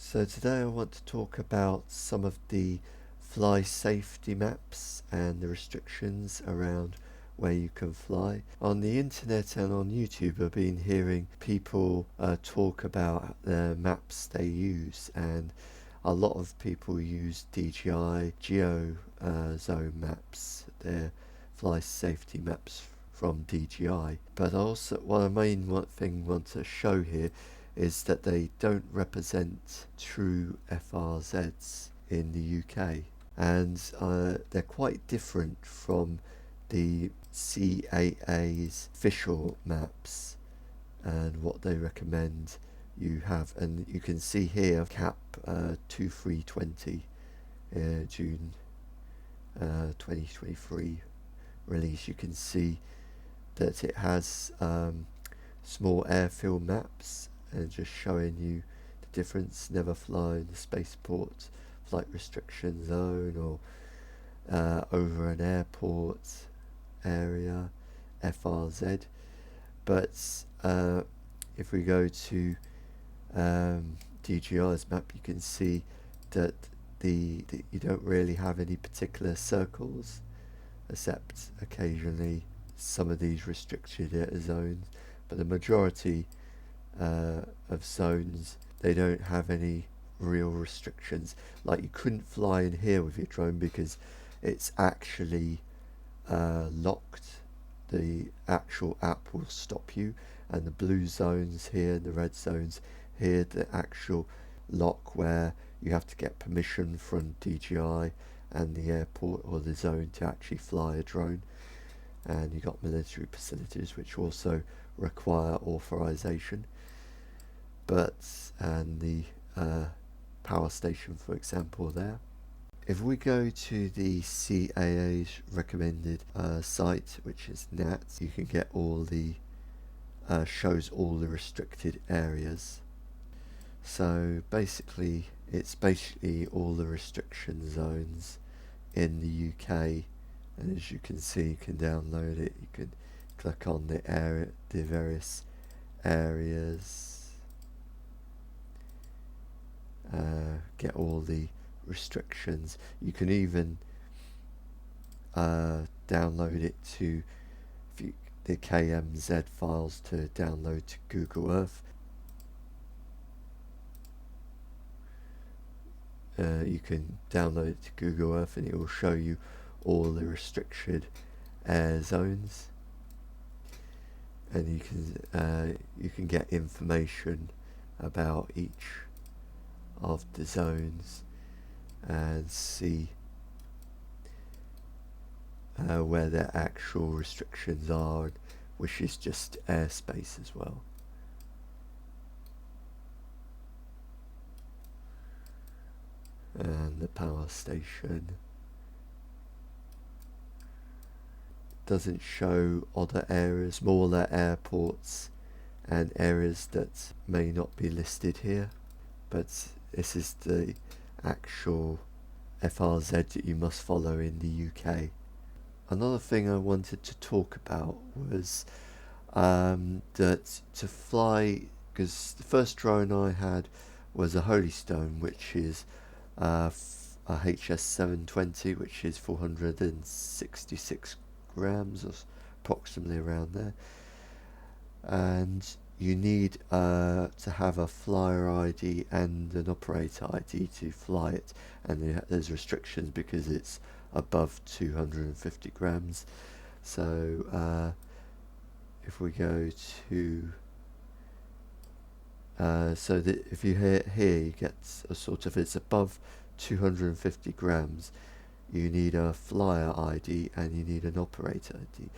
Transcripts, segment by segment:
So today I want to talk about some of the fly safety maps and the restrictions around where you can fly. On the internet and on YouTube I've been hearing people talk about the maps they use, and a lot of people use DJI GEO Zone maps. They're fly safety maps from DJI. But also one main thing I want to show here is that they don't represent true FRZs in the UK, and they're quite different from the CAA's official maps and what they recommend you have. And you can see here cap 2320 June 2023 release. You can see that it has small airfield maps and just showing you the difference. Never fly in the spaceport flight restriction zone, or over an airport area, FRZ. But if we go to DJI's map, you can see that you don't really have any particular circles, except occasionally some of these restricted zones. But the majority of zones, they don't have any real restrictions. Like, you couldn't fly in here with your drone because it's actually locked. The actual app will stop you, and the blue zones here and the red zones here, the actual lock where you have to get permission from DJI and the airport or the zone to actually fly a drone. And you got military facilities which also require authorization. And the power station, for example, there. If we go to the CAA's recommended site, which is NAT, you can get all the shows all the restricted areas. So basically, it's all the restriction zones in the UK, and as you can see, you can download it. You can click on the various areas, get all the restrictions. You can even download it to the KMZ files to download to Google Earth. You can download it to Google Earth and it will show you all the restricted air zones, and you can get information about each of the zones and see where their actual restrictions are, which is just airspace as well. And the power station doesn't show other areas, smaller airports and areas that may not be listed here, but this is the actual FRZ that you must follow in the UK. Another thing I wanted to talk about was that to fly, because the first drone I had was a Holystone, which is a HS720, which is 466 grams, or approximately around there, and you need to have a flyer ID and an operator ID to fly it, and there's restrictions because it's above 250 grams. So if we go to so that if you here you get a sort of, it's above 250 grams, you need a flyer ID and you need an operator ID.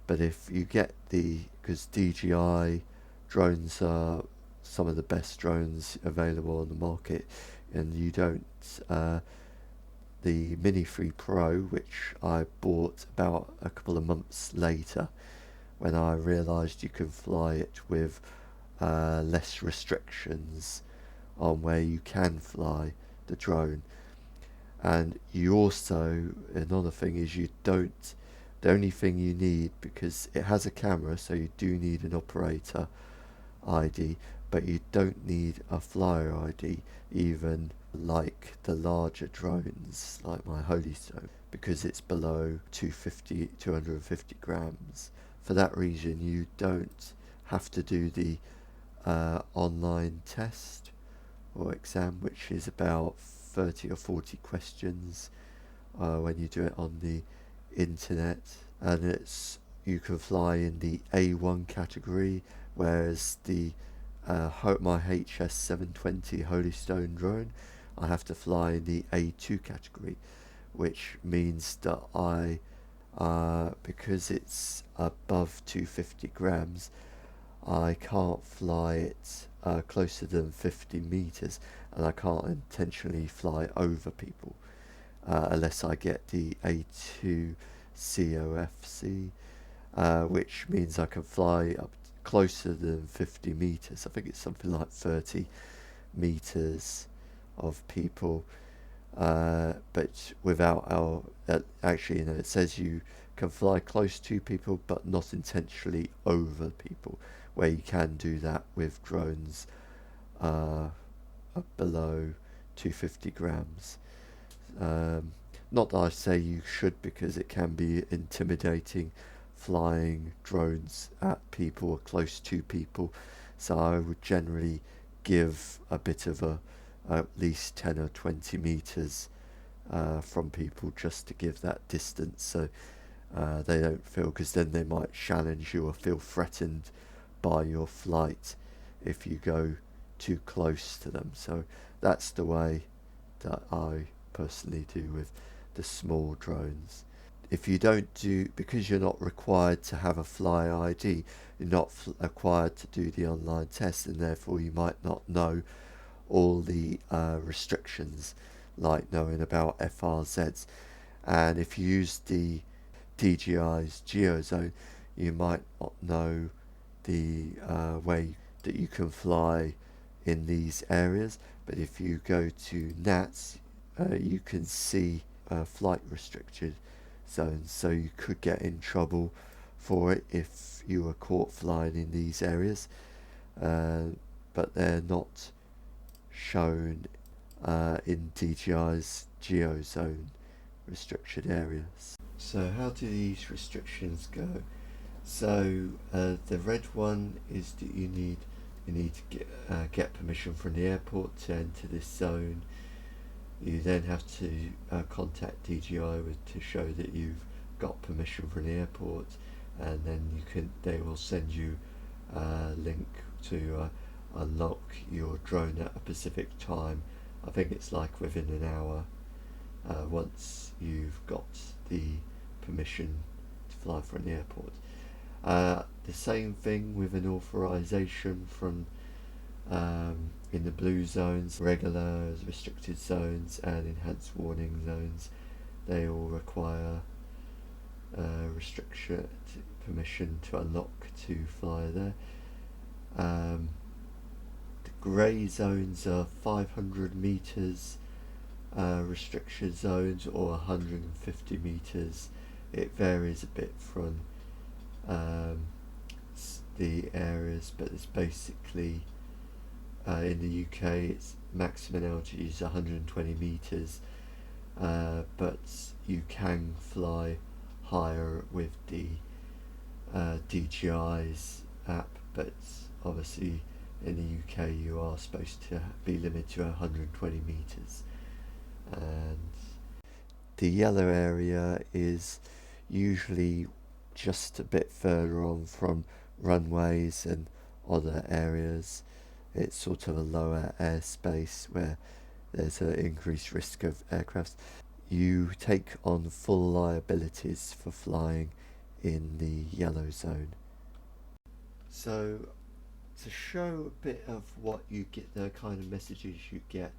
But if you get because DJI drones are some of the best drones available on the market, and you don't, the Mini 3 Pro, which I bought about a couple of months later when I realised you can fly it with less restrictions on where you can fly the drone. And you also, another thing is, the only thing you need, because it has a camera, so you do need an operator ID, but you don't need a flyer ID, even like the larger drones like my Holystone, because it's below 250 grams. For that reason, you don't have to do the online test or exam, which is about 30 or 40 questions when you do it on the internet, and you can fly in the A1 category, whereas the my HS720 Holystone drone, I have to fly in the A2 category, which means that because it's above 250 grams, I can't fly it closer than 50 meters, and I can't intentionally fly over people unless I get the A2 COFC, which means I can fly up closer than 50 meters. I think it's something like 30 meters of people, but without our actually, it says you can fly close to people but not intentionally over people, where you can do that with drones below 250 grams. Not that I say you should, because it can be intimidating flying drones at people or close to people, so I would generally give a bit of at least 10 or 20 meters from people, just to give that distance, so they don't feel, because then they might challenge you or feel threatened by your flight if you go too close to them. So that's the way that I personally do with the small drones. If you don't because you're not required to have a fly ID, you're not required to do the online test, and therefore you might not know all the restrictions, like knowing about FRZs. And if you use the DJI's GEO Zone, you might not know the way that you can fly in these areas. But if you go to NATS, you can see flight restricted zones, so you could get in trouble for it if you were caught flying in these areas, but they're not shown in DJI's GEO Zone restricted areas. So how do these restrictions go? So the red one is that you need to get permission from the airport to enter this zone. You then have to contact DJI to show that you've got permission from the airport, and then they will send you a link to unlock your drone at a specific time. I think it's like within an hour, once you've got the permission to fly from the airport. The same thing with an authorization from in the blue zones, regular, restricted zones, and enhanced warning zones. They all require restriction permission to unlock to fly there. The grey zones are 500 meters restriction zones, or 150 meters. It varies a bit from the areas, but it's basically in the UK its maximum altitude is 120 meters, but you can fly higher with the DJI's app, but obviously in the UK you are supposed to be limited to 120 meters. And the yellow area is usually just a bit further on from runways and other areas. It's sort of a lower airspace where there's an increased risk of aircrafts. You take on full liabilities for flying in the yellow zone. So to show a bit of what you get, the kind of messages you get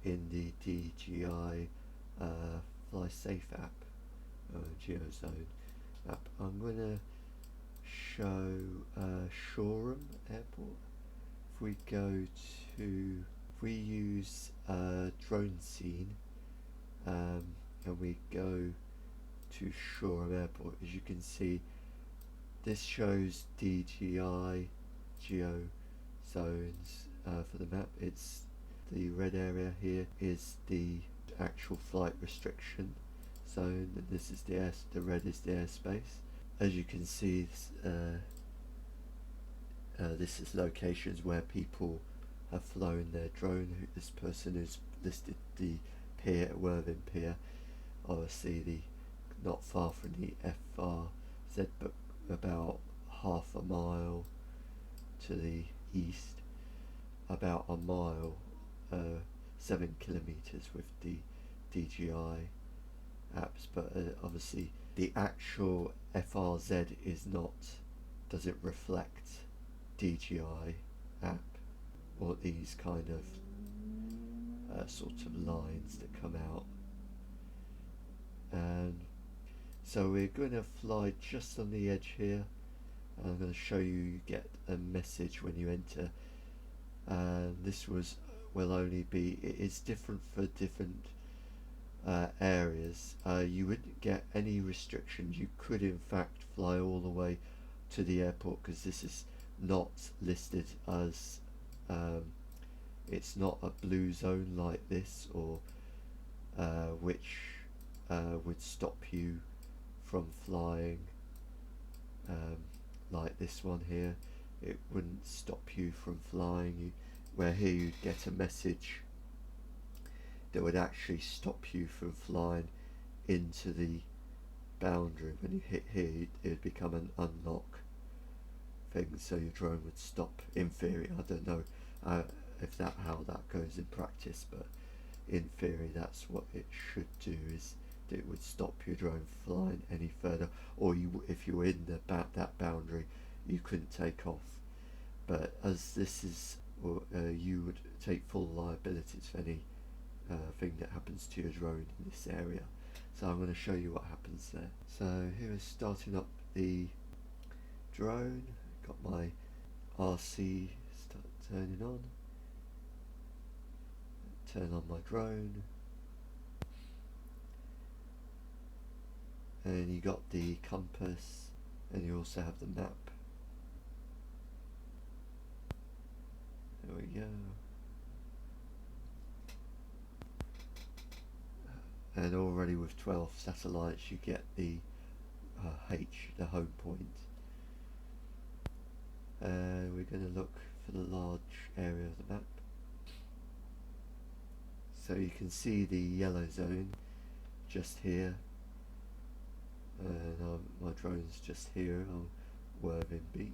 in the DJI Fly Safe app, GEO Zone app, I'm going to show Shoreham Airport. If we use drone scene, and we go to Shoreham Airport, as you can see, this shows DJI GEO zones for the map. It's the red area here is the actual flight restriction zone, and this is the red is the airspace. As you can see, this is locations where people have flown their drone. This person who's listed the pier, Worthing Pier, obviously not far from the FRZ, but about half a mile to the east, about a mile, 7 kilometers with the DJI apps, but obviously the actual FRZ doesn't reflect DJI app, or these kind of sort of lines that come out. And so we're going to fly just on the edge here. I'm going to show you get a message when you enter. This will only be, it is different for different areas. You wouldn't get any restrictions. You could in fact fly all the way to the airport, because this is not listed as it's not a blue zone like this, or which would stop you from flying like this one here. It wouldn't stop you from flying. Where here you'd get a message that would actually stop you from flying into the boundary. When you hit here, it would become an unlock thing, so your drone would stop. In theory, I don't know if how that goes in practice, but in theory that's what it should do, is that it would stop your drone flying any further, or if you were in that boundary, you couldn't take off. But as this is, you would take full liabilities for any thing that happens to your drone in this area. So I'm going to show you what happens there. So here is starting up the drone. Got my RC start turning on. Turn on my drone. And you got the compass, and you also have the map. There we go. And already with 12 satellites you get the the home point. We're going to look for the large area of the map. So you can see the yellow zone just here, and my drone's just here on Worthing Beach,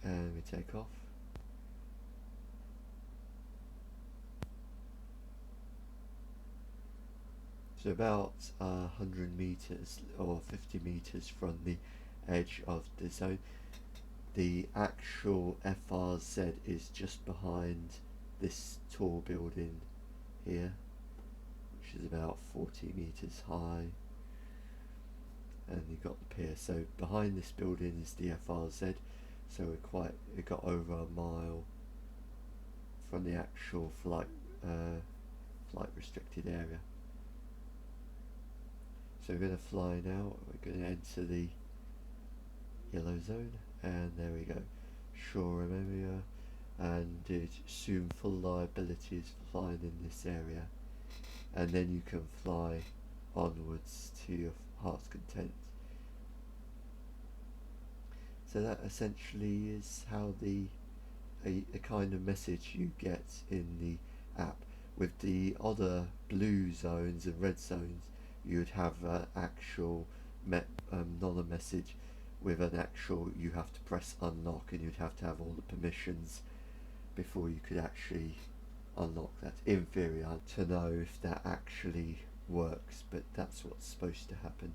and we take off. So about 100 meters or 50 meters from the edge of the zone. The actual FRZ is just behind this tall building here, which is about 40 meters high, and you got the pier. So behind this building is the FRZ, so we got over a mile from the actual flight restricted area. So we're going to fly now. We're going to enter the yellow zone, and there we go. Shore area, and assume full liabilities for flying in this area, and then you can fly onwards to your heart's content. So that essentially is how the kind of message you get in the app. With the other blue zones and red zones, you would have an actual not a message with an actual, you have to press unlock, and you'd have to have all the permissions before you could actually unlock that. In theory, to know if that actually works, but that's what's supposed to happen.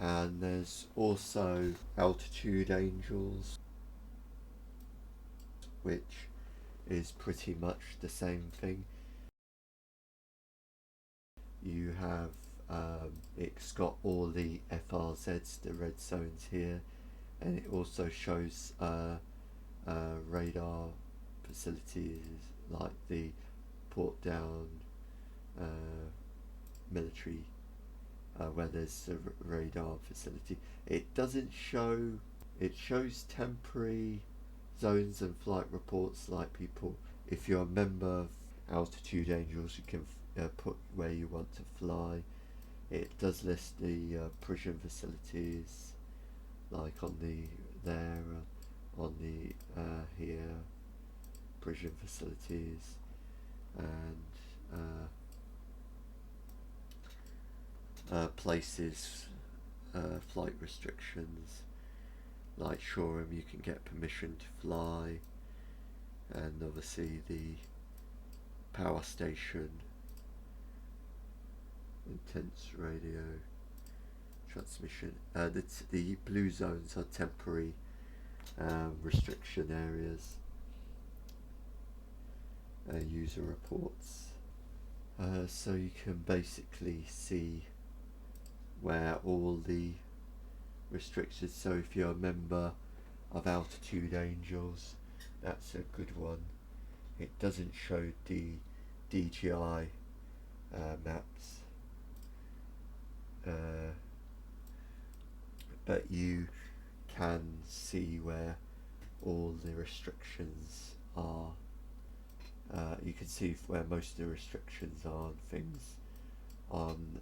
And there's also altitude angels, which is pretty much the same thing. You have it's got all the FRZs, the red zones here, and it also shows radar facilities like the Port Down military, where there's a radar facility. It doesn't show it shows temporary zones and flight reports, like people, if you're a member of Altitude Angels, you can put where you want to fly. It does list the prison facilities, like on the there, on the here, prison facilities, and places, flight restrictions, like Shoreham you can get permission to fly, and obviously the power station, intense radio transmission. The blue zones are temporary restriction areas. User reports. So you can basically see where all the restrictions, so if you're a member of Altitude Angels, that's a good one. It doesn't show the DJI maps, but you can see where all the restrictions are. You can see where most of the restrictions are on things on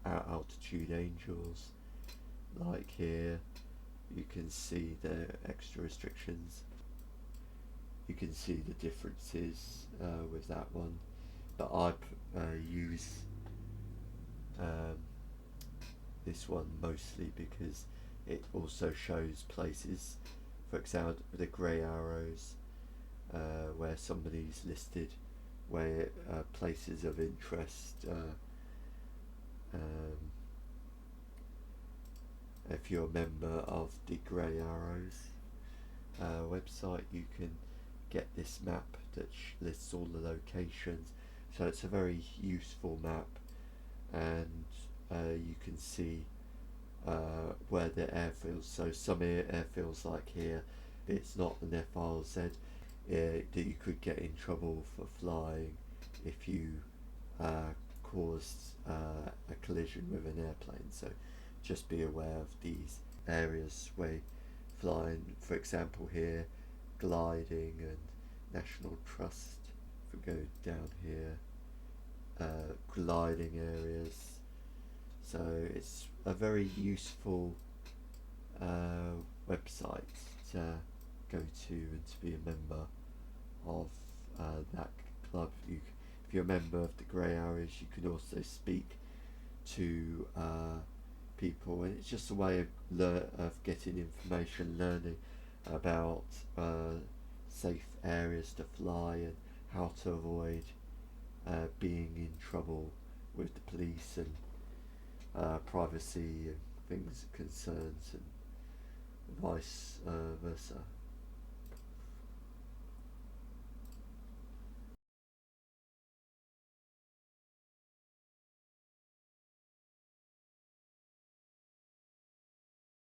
our Altitude Angels. Like here, you can see the extra restrictions. You can see the differences with that one, but I use this one mostly because it also shows places, for example the grey arrows, where somebody's listed where places of interest. If you're a member of the Grey Arrows website, you can get this map that lists all the locations. So it's a very useful map, and you can see where the airfields. So some airfields like here, it's not an FRZ, that you could get in trouble for flying if you caused a collision with an airplane. So just be aware of these areas where flying, for example here, gliding and National Trust. If we go down here, gliding areas. So it's a very useful website to go to and to be a member of that club. If you're a member of the Grey Arrows, you can also speak to people, and it's just a way of getting information, learning about safe areas to fly and how to avoid being in trouble with the police, and privacy and things, concerns, and vice versa.